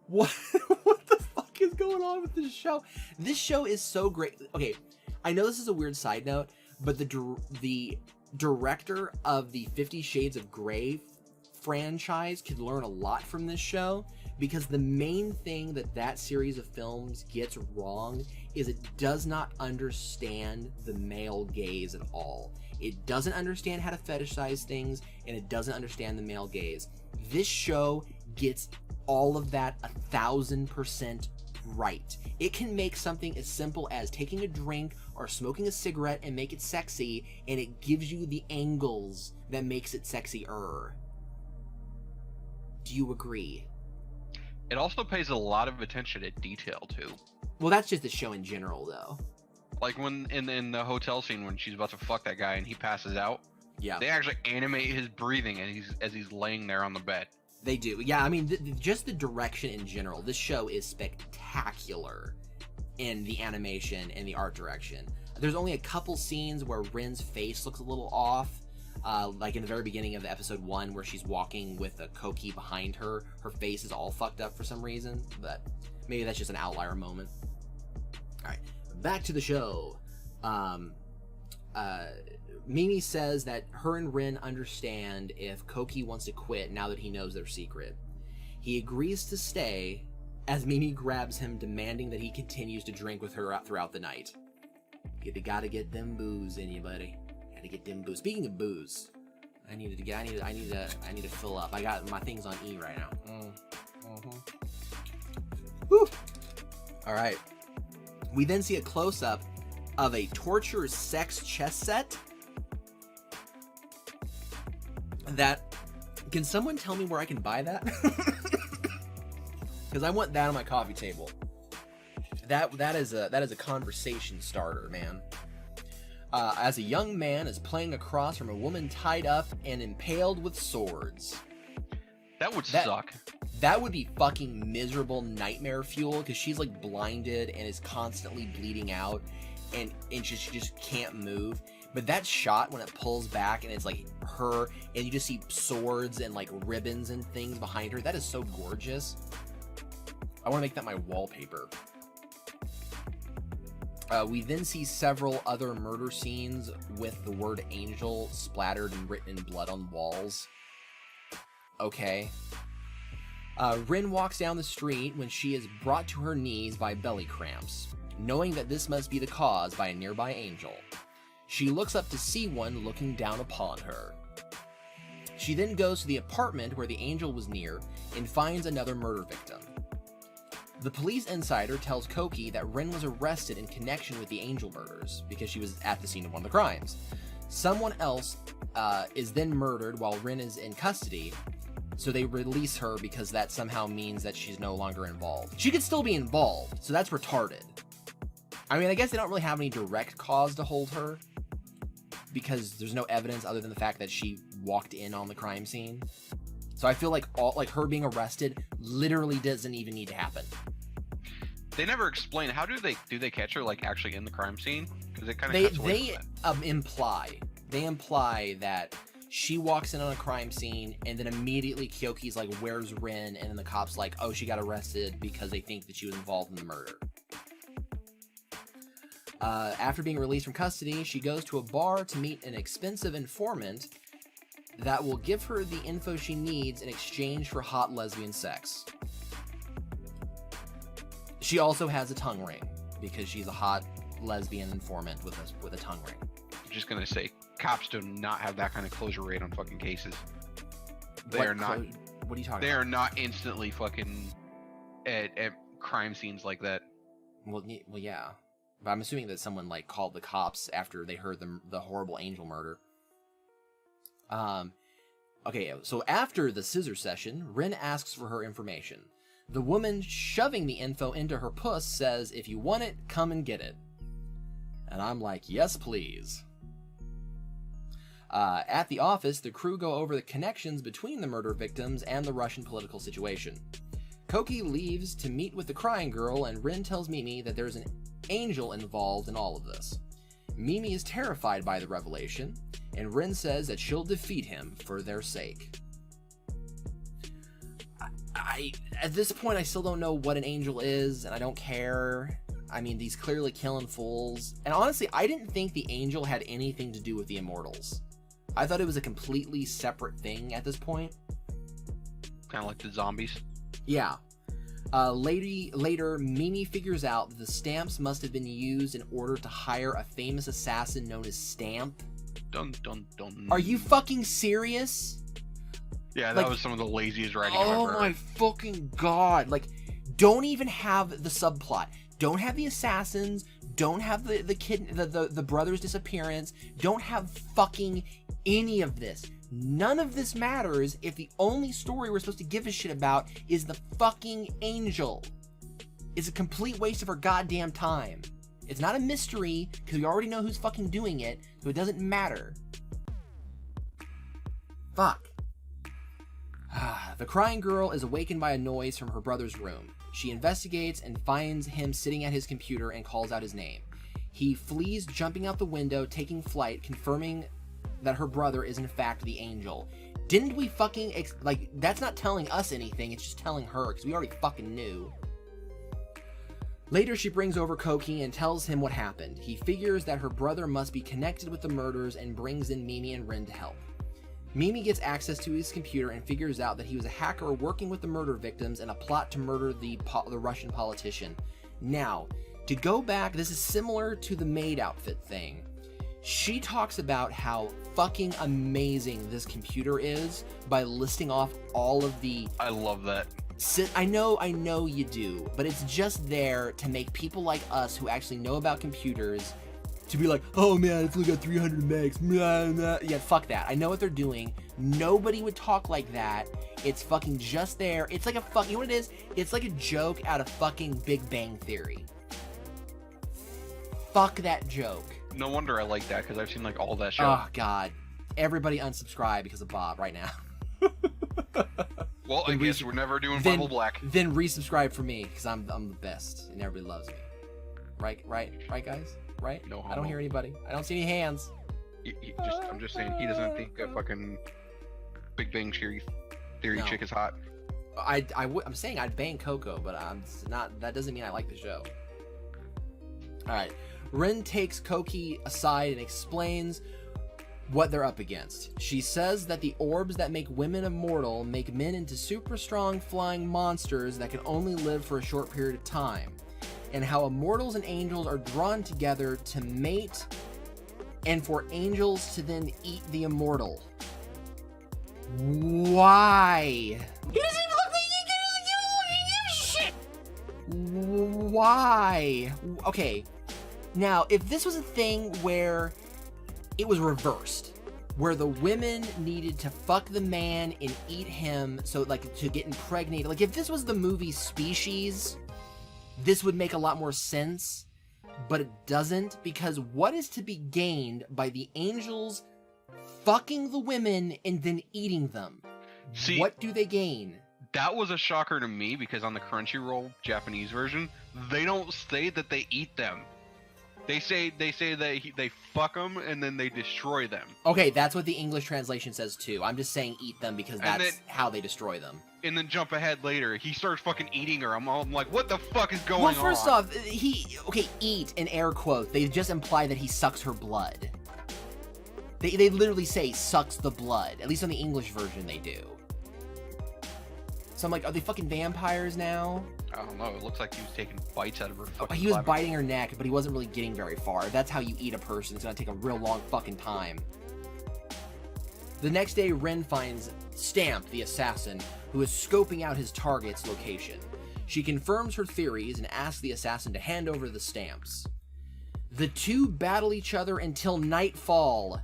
What the fuck is going on with this show? This show is so great. Okay, I know this is a weird side note, but the director of the 50 Shades of Grey franchise could learn a lot from this show, because the main thing that series of films gets wrong is it does not understand the male gaze at all. It doesn't understand how to fetishize things, and it doesn't understand the male gaze. This show gets all of that 1000% right. It can make something as simple as taking a drink or smoking a cigarette and make it sexy, and it gives you the angles that makes it sexier. Do you agree? It also pays a lot of attention to detail too. Well, that's just the show in general, though. Like when in the hotel scene when she's about to fuck that guy and he passes out. Yeah. They actually animate his breathing as he's laying there on the bed. They do. Yeah, I mean, just the direction in general. This show is spectacular in the animation and the art direction. There's only a couple scenes where Rin's face looks a little off. Like in the very beginning of episode 1 where she's walking with a Koki behind her. Her face is all fucked up for some reason, but maybe that's just an outlier moment. Alright, back to the show. Mimi says that her and Rin understand if Koki wants to quit now that he knows their secret. He agrees to stay as Mimi grabs him, demanding that he continues to drink with her throughout the night. You gotta get them booze in you, buddy. Gotta get them booze. Speaking of booze, I need to fill up. I got my things on E right now. Woo! All right. We then see a close-up of a torture sex chess set. Can someone tell me where I can buy that? Because I want that on my coffee table. That is a conversation starter, man. As a young man is playing across from a woman tied up and impaled with swords. That would suck. That would be fucking miserable nightmare fuel, because she's like blinded and is constantly bleeding out, and she just can't move. But that shot when it pulls back and it's like her, and you just see swords and like ribbons and things behind her, that is so gorgeous. I want to make that my wallpaper. We then see several other murder scenes with the word angel splattered and written in blood on walls. Okay. RIN walks down the street when she is brought to her knees by belly cramps, knowing that this must be the cause by a nearby angel. She looks up to see one looking down upon her. She then goes to the apartment where the angel was near and finds another murder victim. The police insider tells Koki that RIN was arrested in connection with the angel murders because she was at the scene of one of the crimes. Someone else is then murdered while RIN is in custody, so they release her because that somehow means that she's no longer involved. She could still be involved, so that's retarded. I mean, I guess they don't really have any direct cause to hold her because there's no evidence other than the fact that she walked in on the crime scene. So I feel like her being arrested literally doesn't even need to happen. They never explain, how do they catch her like actually in the crime scene? Because it kind of they imply that she walks in on a crime scene and then immediately Kyoki's like, where's RIN? And then the cops like, oh, she got arrested because they think that she was involved in the murder. After being released from custody, she goes to a bar to meet an expensive informant that will give her the info she needs in exchange for hot lesbian sex. She also has a tongue ring because she's a hot lesbian informant with a tongue ring. I'm just gonna say, cops do not have that kind of closure rate on fucking cases. They are not. What are you talking about? They are not instantly fucking at crime scenes like that. Well, yeah. But I'm assuming that someone like called the cops after they heard the horrible angel murder. Okay, so after the scissor session, RIN asks for her information. The woman shoving the info into her puss says, if you want it, come and get it. And I'm like, yes, please. At the office, the crew go over the connections between the murder victims and the Russian political situation. Koki leaves to meet with the crying girl, and RIN tells Mimi that there's an angel involved in all of this. Mimi is terrified by the revelation, and RIN says that she'll defeat him for their sake. At this point, I still don't know what an angel is, and I don't care. I mean, these clearly killing fools. And honestly, I didn't think the angel had anything to do with the immortals. I thought it was a completely separate thing at this point. Kind of like the zombies. Yeah. Later, Mimi figures out that the stamps must have been used in order to hire a famous assassin known as Stamp. Dun dun dun. Are you fucking serious? Yeah, that was some of the laziest writing I've ever heard. Oh my fucking god. Like, don't even have the subplot. Don't have the assassins. Don't have the brother's disappearance. Don't have fucking any of this. None of this matters if the only story we're supposed to give a shit about is the fucking angel. It's a complete waste of our goddamn time. It's not a mystery, because we already know who's fucking doing it, so it doesn't matter. Fuck. The crying girl is awakened by a noise from her brother's room. She investigates and finds him sitting at his computer and calls out his name. He flees, jumping out the window, taking flight, confirming that her brother is in fact the angel. Didn't we fucking, that's not telling us anything, it's just telling her, because we already fucking knew. Later, she brings over Koki and tells him what happened. He figures that her brother must be connected with the murders and brings in Mimi and RIN to help. Mimi gets access to his computer and figures out that he was a hacker working with the murder victims in a plot to murder the Russian politician. Now, to go back, this is similar to the maid outfit thing. She talks about how fucking amazing this computer is by listing off all of the... I love that. I know you do, but it's just there to make people like us who actually know about computers to be like, oh man, it's only got 300 megs. Blah, blah. Yeah, fuck that. I know what they're doing. Nobody would talk like that. It's fucking just there. It's like a fucking, you know what it is? It's like a joke out of fucking Big Bang Theory. Fuck that joke. No wonder I like that, because I've seen like all that show. Oh god. Everybody unsubscribe because of Bob right now. Well, I guess we're never doing Bible Black. Then resubscribe for me, because I'm the best and everybody loves me. Right guys? Right? No homo. I don't hear anybody. I don't see any hands. I'm just saying he doesn't think a fucking Big Bang Theory No. chick is hot. I'm saying I'd bang Coco, but I'm not. That doesn't mean I like the show. All right, Rin takes Koki aside and explains what they're up against. She says that the orbs that make women immortal make men into super strong flying monsters that can only live for a short period of time, and how immortals and angels are drawn together to mate, and for angels to then eat the immortal. Why? He doesn't even look like he gives a shit. Why? Okay, now if this was a thing where it was reversed, where the women needed to fuck the man and eat him, so like to get impregnated, like if this was the movie Species, this would make a lot more sense, but it doesn't, because what is to be gained by the angels fucking the women and then eating them? See, what do they gain? that was a shocker to me because on the Crunchyroll Japanese version, they don't say that they eat them. They say that they fuck them and then they destroy them. Okay, that's what the English translation says too. I'm just saying eat them because And that's how they destroy them. And then jump ahead later, he starts fucking eating her. I'm like, what the fuck is going on? Well, first off, eat in air quotes. They just imply that he sucks her blood. They literally say sucks the blood. At least on the English version they do. So I'm like, are they fucking vampires now? I don't know. It looks like he was taking bites out of her fucking He was clavicle. biting her neck, but he wasn't really getting very far. That's how you eat a person. It's gonna take a real long fucking time. The next day, Rin finds Stamp, the assassin, who is scoping out his target's location. She confirms her theories and asks the assassin to hand over the stamps. The two battle each other until nightfall.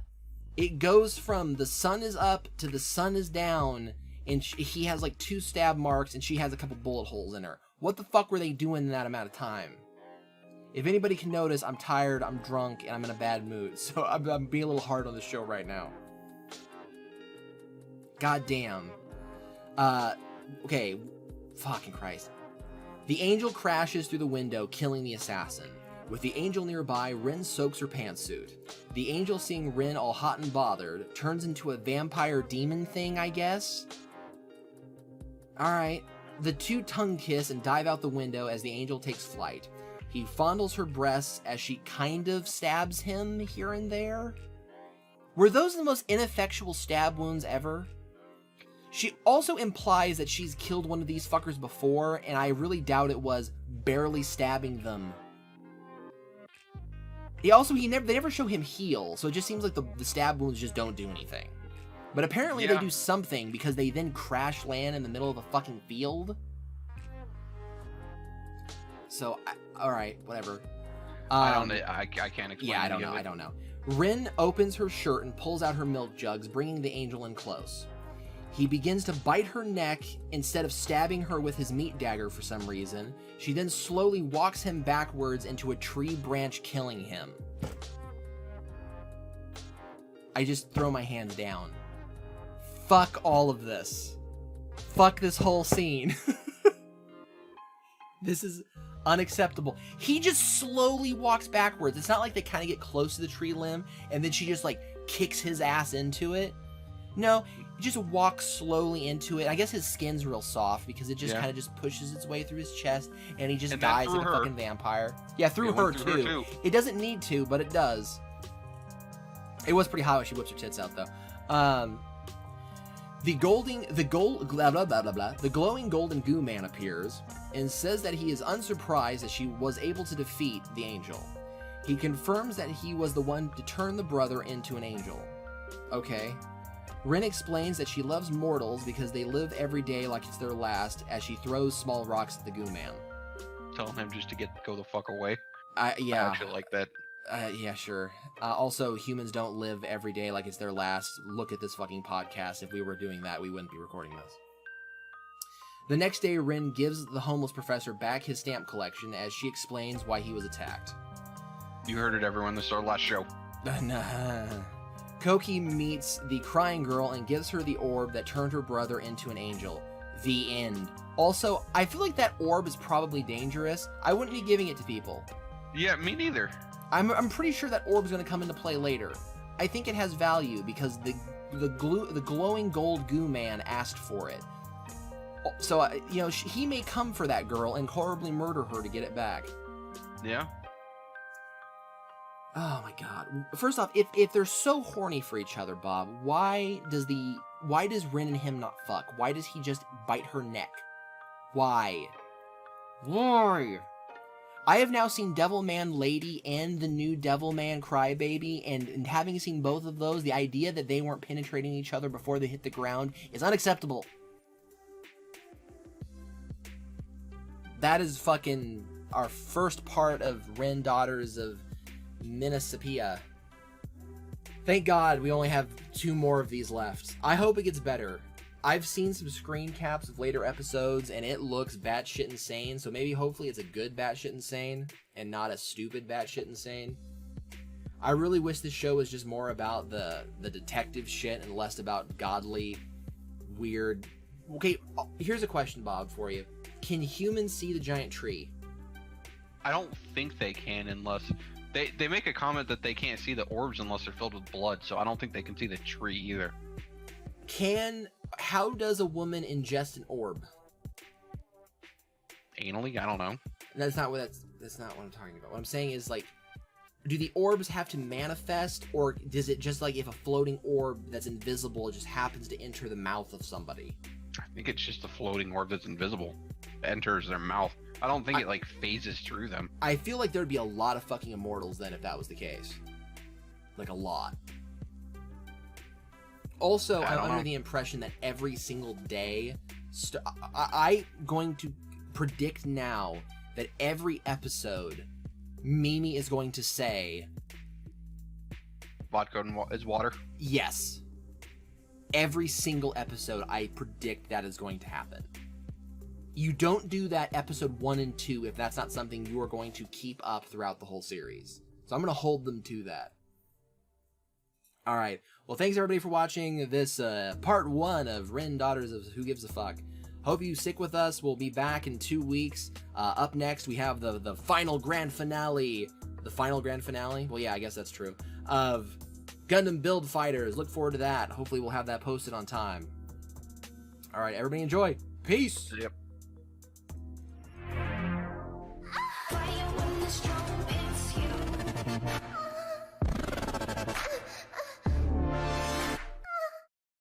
It goes from the sun is up to the sun is down, and he has like 2 stab marks and she has a couple bullet holes in her. What the fuck were they doing in that amount of time? If anybody can notice, I'm tired, I'm drunk, and I'm in a bad mood, so I'm being a little hard on the show right now. God damn. Okay, fucking Christ. The angel crashes through the window, killing the assassin. With the angel nearby, Rin soaks her pantsuit. The angel, seeing Rin all hot and bothered, turns into a vampire demon thing, I guess? Alright. The two tongue kiss and dive out the window as the angel takes flight. He fondles her breasts as she kind of stabs him here and there. Were those the most ineffectual stab wounds ever? She also implies that she's killed one of these fuckers before, and I really doubt it was barely stabbing them. They never show him heal, so it just seems like the stab wounds just don't do anything. But apparently they do something, because they then crash land in the middle of a fucking field. So, alright, whatever. I can't explain. Yeah, I don't know. Rin opens her shirt and pulls out her milk jugs, bringing the angel in close. He begins to bite her neck instead of stabbing her with his meat dagger for some reason. She then slowly walks him backwards into a tree branch, killing him. I just throw my hands down. Fuck all of this. Fuck this whole scene. This is unacceptable. He just slowly walks backwards. It's not like they kind of get close to the tree limb and then she just like kicks his ass into it. No, he just walks slowly into it. I guess his skin's real soft because it just kind of just pushes its way through his chest and he just dies like a fucking vampire. Yeah, through her too. It doesn't need to, but it does. It was pretty hot when she whips her tits out though. The glowing golden goo man appears and says that he is unsurprised that she was able to defeat the angel. He confirms that he was the one to turn the brother into an angel. Okay. Rin explains that she loves mortals because they live every day like it's their last, as she throws small rocks at the goo man. Telling him just to go the fuck away. Yeah. I actually like that. Yeah, sure. Also, humans don't live every day like it's their last. Look at this fucking podcast. If we were doing that, we wouldn't be recording this. The next day, Rin gives the homeless professor back his stamp collection as she explains why he was attacked. You heard it, everyone. This is our last show. Nah. Koki meets the crying girl and gives her the orb that turned her brother into an angel. The end. Also, I feel like that orb is probably dangerous. I wouldn't be giving it to people. Yeah, me neither. I'm pretty sure that orb's going to come into play later. I think it has value because the glowing gold goo man asked for it. So, you know, he may come for that girl and horribly murder her to get it back. Yeah. Oh my god. First off, if they're so horny for each other, Bob, why does Rin and him not fuck? Why does he just bite her neck? Why? Why? I have now seen Devilman Lady and the new Devilman Crybaby, and having seen both of those, the idea that they weren't penetrating each other before they hit the ground is unacceptable. That is fucking our first part of Rin Daughters of Mnemosyne. Thank God we only have 2 more of these left. I hope it gets better. I've seen some screen caps of later episodes, and it looks batshit insane, so maybe hopefully it's a good batshit insane, and not a stupid batshit insane. I really wish this show was just more about the detective shit and less about godly, weird... Okay, here's a question, Bob, for you. Can humans see the giant tree? I don't think they can unless... They make a comment that they can't see the orbs unless they're filled with blood, so I don't think they can see the tree either. How does a woman ingest an orb? Anally? I don't know. That's not what I'm talking about. What I'm saying is, like, do the orbs have to manifest, or does it just, like, if a floating orb that's invisible just happens to enter the mouth of somebody? I think it's just a floating orb that's invisible. It enters their mouth. I don't think it, like, phases through them. I feel like there'd be a lot of fucking immortals then if that was the case. Like, a lot. Also, I'm under the impression that every single day... I'm going to predict now that every episode, Mimi is going to say... Vodka is water? Yes. Every single episode, I predict that is going to happen. You don't do that episode 1 and 2 if that's not something you are going to keep up throughout the whole series. So I'm going to hold them to that. Alright, well thanks everybody for watching this part 1 of Rin Daughters of Who Gives a Fuck. Hope you stick with us. We'll be back in 2 weeks. Up next we have the final grand finale. The final grand finale? Well yeah, I guess that's true. Of Gundam Build Fighters. Look forward to that. Hopefully we'll have that posted on time. Alright, everybody enjoy. Peace! Yep.